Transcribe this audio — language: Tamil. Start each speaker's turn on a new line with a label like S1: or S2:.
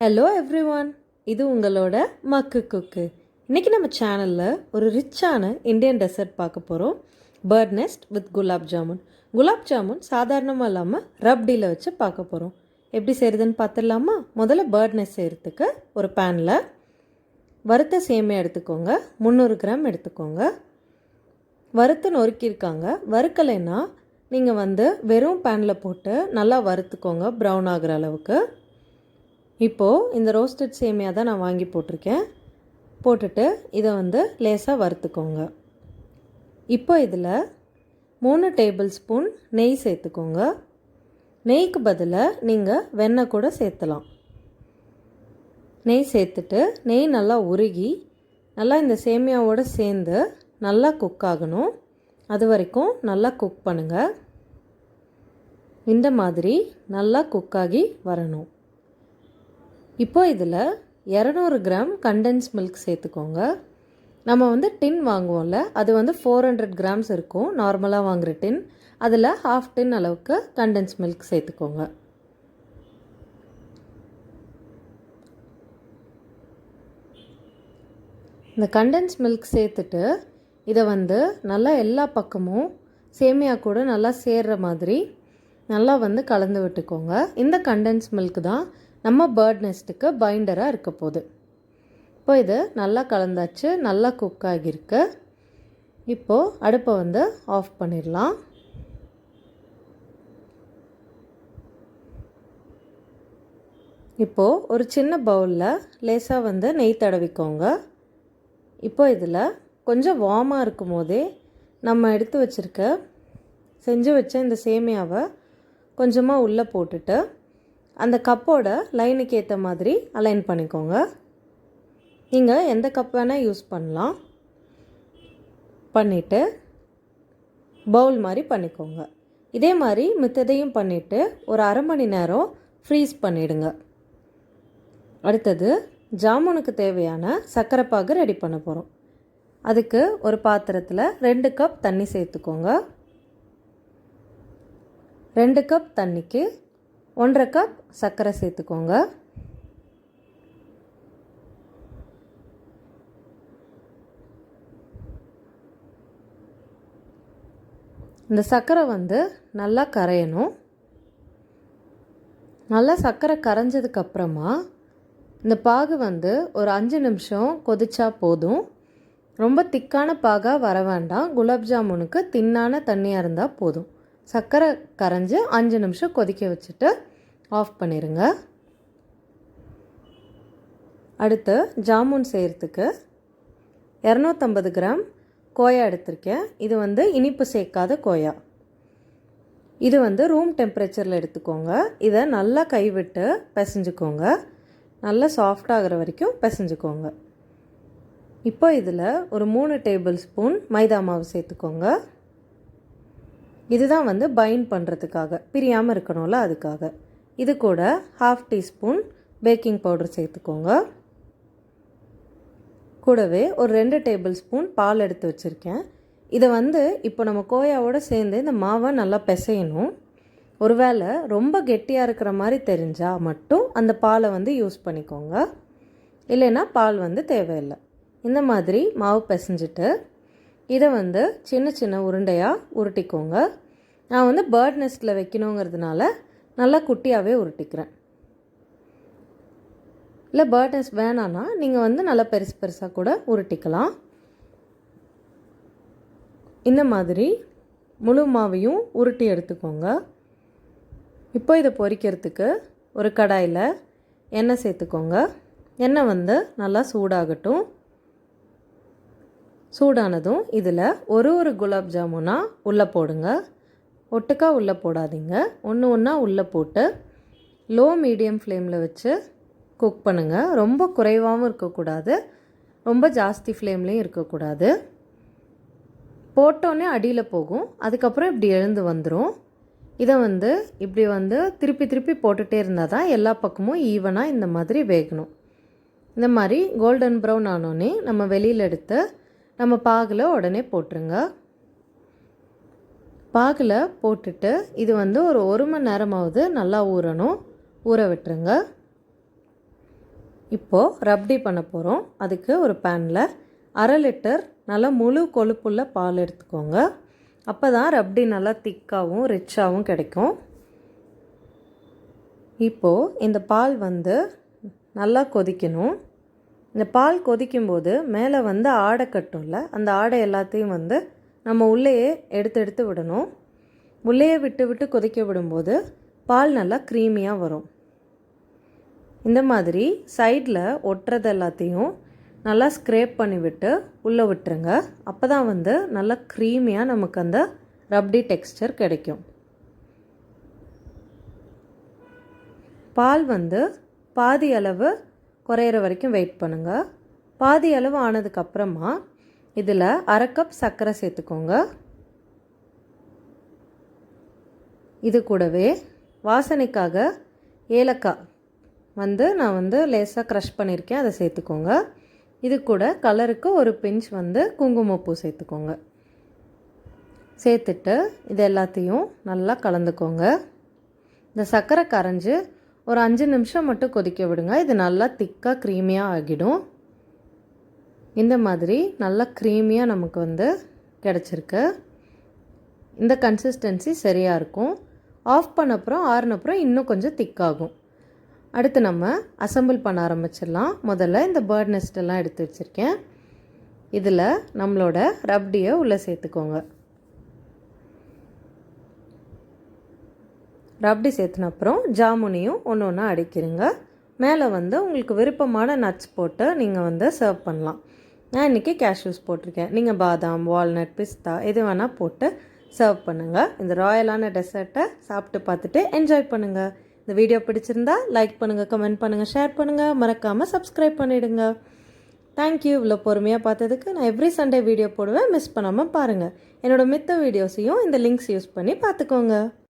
S1: ஹலோ எவ்ரிவான், இது உங்களோட மக்கு குக்கு. இன்றைக்கி நம்ம சேனலில் ஒரு ரிச்சான இந்தியன் டெசர்ட் பார்க்க போகிறோம். Bird nest with gulab jamun. Gulab jamun சாதாரணமாக இல்லாமல் ரப்டியில் வச்சு பார்க்க போகிறோம். எப்படி செய்கிறதுன்னு பார்த்துடலாமா? முதல்ல பேர்ட் நெஸ்ட் செய்கிறதுக்கு ஒரு பேனில் வறுத்த சேமியா எடுத்துக்கோங்க. 300 கிராம் எடுத்துக்கோங்க. வறுத்து நொறுக்கியிருக்காங்க. வறுக்கலைன்னா நீங்கள் வெறும் பேனில் போட்டு நல்லா வறுத்துக்கோங்க, ப்ரௌன் ஆகிற அளவுக்கு. இப்போது இந்த ரோஸ்டட் சேமியா தான் நான் வாங்கி போட்டிருக்கேன். போட்டுட்டு இதை லேசாக வறுத்துக்கோங்க. இப்போ இதில் 3 டேபிள் ஸ்பூன் நெய் சேர்த்துக்கோங்க. நெய்க்கு பதிலாக நீங்கள் வெண்ணெய் கூட சேர்த்தலாம். நெய் சேர்த்துட்டு நெய் நல்லா உருகி நல்லா இந்த சேமியாவோடு சேர்ந்து நல்லா குக் ஆகணும். அது வரைக்கும் நல்லா குக் பண்ணுங்கள். இந்த மாதிரி நல்லா குக் ஆகி வரணும். இப்போ இதில் 200 கிராம் கண்டென்ஸ்ட் மில்க் சேர்த்துக்கோங்க. நம்ம டின் வாங்குவோம்ல, அது 400 கிராம்ஸ் இருக்கும் நார்மலாக வாங்குகிற டின். அதில் ½ டின் அளவுக்கு கண்டென்ஸ்ட் மில்க் சேர்த்துக்கோங்க. இந்த கண்டென்ஸ்ட் மில்க் சேர்த்துட்டு இதை நல்லா எல்லா பக்கமும் சேமியா கூட நல்லா சேர்கிற மாதிரி நல்லா கலந்து விட்டுக்கோங்க. இந்த கண்டென்ஸ்ட் மில்க் தான் நம்ம பேர்ட் நெஸ்ட்டுக்கு பைண்டராக இருக்க போகுது. இப்போ இது நல்லா கலந்தாச்சு, நல்லா குக் ஆகியிருக்கு. இப்போது அடுப்பை ஆஃப் பண்ணிடலாம். இப்போது ஒரு சின்ன பவுலில் லேசாக நெய் தடவிக்கோங்க. இப்போ இதில் கொஞ்சம் வார்மாக இருக்கும் போதே நம்ம எடுத்து செஞ்சு வச்ச இந்த சேமியாவை கொஞ்சமாக உள்ளே போட்டுட்டு அந்த கப்போட லைனுக்கு ஏற்ற மாதிரி அலைன் பண்ணிக்கோங்க. நீங்கள் எந்த கப் வேணால் யூஸ் பண்ணலாம். பண்ணிவிட்டு பவுல் மாதிரி பண்ணிக்கோங்க. இதே மாதிரி மித்ததையும் பண்ணிவிட்டு ஒரு அரை மணி நேரம் ஃப்ரீஸ் பண்ணிவிடுங்க. அடுத்தது ஜாமுனுக்கு தேவையான சர்க்கரை பாகு ரெடி பண்ண போகிறோம். அதுக்கு ஒரு பாத்திரத்தில் 2 கப் தண்ணி சேர்த்துக்கோங்க. 2 கப் தண்ணிக்கு 1/2 கப் சர்க்கரை சேர்த்துக்கோங்க. இந்த சர்க்கரை நல்லா கரையணும். நல்லா சர்க்கரை கரைஞ்சதுக்கப்புறமா இந்த பாகு ஒரு 5 நிமிஷம் கொதிச்சா போதும். ரொம்ப திக்கான பாகாக வர வேண்டாம். குலாப் ஜாமுனுக்கு தின்னான தண்ணியாக இருந்தால் போதும். சர்க்கரை கரைஞ்சி 5 நிமிஷம் கொதிக்க வச்சுட்டு ஆஃப் பண்ணிடுங்க. அடுத்து ஜாமுன் செய்கிறதுக்கு 250 கிராம் கோயா எடுத்திருக்கேன். இது இனிப்பு சேர்க்காத கோயா. இது ரூம் டெம்பரேச்சரில் எடுத்துக்கோங்க. இதை நல்லா கைவிட்டு பிசைஞ்சுக்கோங்க. நல்லா சாஃப்டாகிற வரைக்கும் பிசைஞ்சுக்கோங்க. இப்போ இதில் ஒரு 3 டேபிள் ஸ்பூன் மைதா மாவு சேர்த்துக்கோங்க. இதுதான் பைண்ட் பண்ணுறதுக்காக, பிரியாமல் இருக்கணும்ல, அதுக்காக. இது கூட ½ டீஸ்பூன் பேக்கிங் பவுடர் சேர்த்துக்கோங்க. கூடவே ஒரு 2 டேபிள் ஸ்பூன் பால் எடுத்து வச்சுருக்கேன். இதை இப்போ நம்ம கோயாவோடு சேர்ந்து இந்த மாவை நல்லா பிசையணும். ஒருவேளை ரொம்ப கெட்டியாக இருக்கிற மாதிரி தெரிஞ்சால் மட்டும் அந்த பாலை யூஸ் பண்ணிக்கோங்க. இல்லைன்னா பால் தேவையில்லை. இந்த மாதிரி மாவு பிசைஞ்சிட்டு இதை சின்ன சின்ன உருண்டையாக உருட்டிக்கோங்க. நான் பேர்ட் நெஸ்ட்டில் வைக்கணுங்கிறதுனால நல்லா குட்டியாகவே உருட்டிக்கிறேன். இல்லை பேர்ட் நெஸ்ட் வேணான்னா நீங்கள் நல்லா பெருசு பெருசாக கூட உருட்டிக்கலாம். இந்த மாதிரி முழு மாவையும் உருட்டி எடுத்துக்கோங்க. இப்போ இதை பொரிக்கிறதுக்கு ஒரு கடாயில் எண்ணெய் சேர்த்துக்கோங்க. எண்ணெய் நல்லா சூடாகட்டும். சூடானதும் இதில் ஒரு குலாப் ஜாமுனாக உள்ளே போடுங்க. ஒட்டுக்கா உள்ளே போடாதீங்க. ஒன்று ஒன்றா உள்ளே போட்டு லோ மீடியம் ஃப்ளேமில் வச்சு குக் பண்ணுங்கள். ரொம்ப குறைவாகவும் இருக்கக்கூடாது, ரொம்ப ஜாஸ்தி ஃப்ளேம்லேயும் இருக்கக்கூடாது. போட்டோன்னே அடியில் போகும், அதுக்கப்புறம் இப்படி எழுந்து வந்துடும். இதை இப்படி திருப்பி திருப்பி போட்டுகிட்டே இருந்தால் தான் எல்லா பக்கமும் ஈவனாக இந்த மாதிரி வேகணும். இந்த மாதிரி கோல்டன் ப்ரௌன் ஆனோடனே நம்ம வெளியில் எடுத்து நம்ம பாகில் உடனே போட்டுருங்க. பாகில் போட்டுட்டு இது ஒரு 1 மணி நேரமாவது நல்லா ஊறணும். ஊற விட்டுருங்க. இப்போது ரப்டி பண்ண போகிறோம். அதுக்கு ஒரு பேனில் 1/2 லிட்டர் நல்லா முழு கொழுப்புள்ள பால் எடுத்துக்கோங்க. அப்போ தான் ரப்டி நல்லா திக்காகவும் ரிச்சாகவும் கிடைக்கும். இப்போது இந்த பால் நல்லா கொதிக்கணும். இந்த பால் கொதிக்கும்போது மேலே ஆடை கட்டும்ல, அந்த ஆடை எல்லாத்தையும் நம்ம உள்ளேயே எடுத்து விடணும். உள்ளேயே விட்டு விட்டு கொதிக்க விடும்போது பால் நல்லா க்ரீமியாக வரும். இந்த மாதிரி சைடில் ஒட்டுறது எல்லாத்தையும் நல்லா ஸ்க்ரேப் பண்ணி விட்டு உள்ளே விட்டுருங்க. அப்போ தான் நல்லா க்ரீமியாக நமக்கு அந்த ரப்டி டெக்ஸ்சர் கிடைக்கும். பால் பாதி அளவு குறையிற வரைக்கும் வெயிட் பண்ணுங்கள். பாதி அளவு ஆனதுக்கப்புறமா இதில் 1/2 கப் சர்க்கரை சேர்த்துக்கோங்க. இது கூடவே வாசனைக்காக ஏலக்காய் நான் லேசாக க்ரஷ் பண்ணியிருக்கேன், அதை சேர்த்துக்கோங்க. இது கூட கலருக்கு ஒரு பிஞ்ச் குங்குமப்பூ சேர்த்துக்கோங்க. சேர்த்துட்டு இது எல்லாத்தையும் நல்லா கலந்துக்கோங்க. இந்த சர்க்கரை கரைஞ்சி ஒரு 5 நிமிஷம் மட்டும் கொதிக்க விடுங்க. இது நல்லா திக்காக க்ரீமியாக ஆகிடும். இந்த மாதிரி நல்லா க்ரீமியாக நமக்கு கிடச்சிருக்கு. இந்த கன்சிஸ்டன்சி சரியாக இருக்கும். ஆஃப் பண்ணப்புறம் ஆறுனப்புறம் இன்னும் கொஞ்சம் திக்காகும். அடுத்து நம்ம அசம்பிள் பண்ண ஆரம்பிச்சிடலாம். முதல்ல இந்த பேர்ட் நெஸ்ட் எல்லாம் எடுத்து வச்சுருக்கேன். இதில் நம்மளோட ரப்டியை உள்ளே சேர்த்துக்கோங்க. ரப்டி சேர்த்துன அப்புறம் ஜாமுனையும் ஒன்று ஒன்றா அடிக்கிறங்க. மேலே உங்களுக்கு விருப்பமான நட்ஸ் போட்டு நீங்கள் சர்வ் பண்ணலாம். நான் இன்றைக்கி கேஷ்யூஸ் போட்டிருக்கேன். நீங்கள் பாதாம், வால்நட், பிஸ்தா எது வேணால் போட்டு சர்வ் பண்ணுங்கள். இந்த ராயலான டெசர்ட்டை சாப்பிட்டு பார்த்துட்டு என்ஜாய் பண்ணுங்கள். இந்த வீடியோ பிடிச்சிருந்தா லைக் பண்ணுங்கள், கமெண்ட் பண்ணுங்கள், ஷேர் பண்ணுங்கள். மறக்காமல் சப்ஸ்கிரைப் பண்ணிவிடுங்க. தேங்க்யூ. இவ்வளோ பொறுமையாக பார்த்ததுக்கு. நான் எவ்ரி சண்டே வீடியோ போடுவேன், மிஸ் பண்ணாமல் பாருங்கள். என்னோடய மித்த வீடியோஸையும் இந்த லிங்க்ஸ் யூஸ் பண்ணி பார்த்துக்கோங்க.